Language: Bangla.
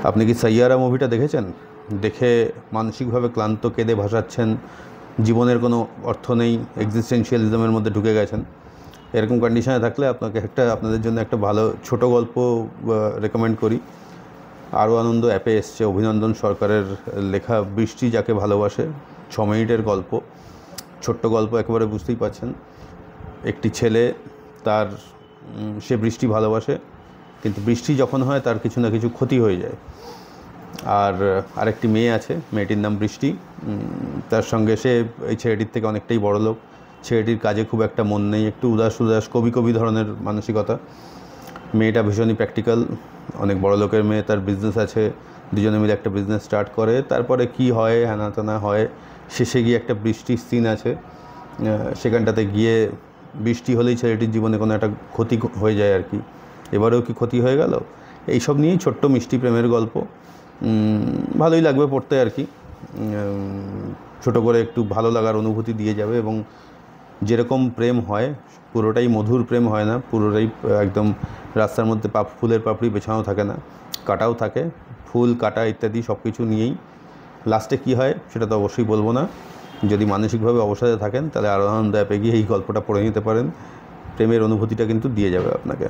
আপনি কি সাইয়ারা মুভিটা দেখেছেন? দেখে মানসিকভাবে ক্লান্ত, কেঁদে ভাসাচ্ছেন, জীবনের কোনো অর্থ নেই, এক্সিস্টেন্সিয়ালিজমের মধ্যে ঢুকে গেছেন। এরকম কন্ডিশনে থাকলে আপনাদের জন্য একটা ভালো ছোট গল্প রেকমেন্ড করি। আরও আনন্দ অ্যাপে এসছে, অভিনন্দন সরকারের লেখা বৃষ্টি যাকে ভালোবাসে, 6 মিনিটের গল্প, ছোট্ট গল্প, একেবারে বুঝতেই পারছেন। একটি ছেলে তার সে বৃষ্টি ভালোবাসে, কিন্তু বৃষ্টি যখন হয় তার কিছু না কিছু ক্ষতি হয়ে যায়। আর আরেকটি মেয়ে আছে, মেয়েটির নাম বৃষ্টি। তার সঙ্গে সে এই ছেলেটির থেকে অনেকটাই বড় লোক। ছেলেটির কাজে খুব একটা মন নেই, একটু উদাস উদাস কবি ধরনের মানসিকতা। মেয়েটা ভীষণই প্র্যাকটিক্যাল, অনেক বড় লোকের মেয়ে, তার বিজনেস আছে, দুজনে মিলে একটা বিজনেস স্টার্ট করে। তারপরে কি হয়, হেনাতেনা হয়, শেষে গিয়ে একটা বৃষ্টির সিন আছে। সেখানটাতে গিয়ে বৃষ্টি হলেই ছেলেটির জীবনে কোনো একটা ক্ষতি হয়ে যায় আর কি। এবারেও কি ক্ষতি হয়ে গেল, এইসব নিয়েই ছোট্ট মিষ্টি প্রেমের গল্প। ভালোই লাগবে পড়তে আর কি। ছোটো করে একটু ভালো লাগার অনুভূতি দিয়ে যাবে। এবং যেরকম প্রেম হয়, পুরোটাই মধুর প্রেম হয় না, পুরোটাই একদম রাস্তার মধ্যে ফুলের পাপড়ি বেছানো থাকে না, কাটাও থাকে, ফুল কাটা ইত্যাদি সব কিছু নিয়েই। লাস্টে কী হয় সেটা তো অবশ্যই বলবো না। যদি মানসিকভাবে অবসাদে থাকেন তাহলে আরও আনন্দ অ্যাপে গিয়ে এই গল্পটা পড়ে নিতে পারেন। প্রেমের অনুভূতিটা কিন্তু দিয়ে যাবে আপনাকে।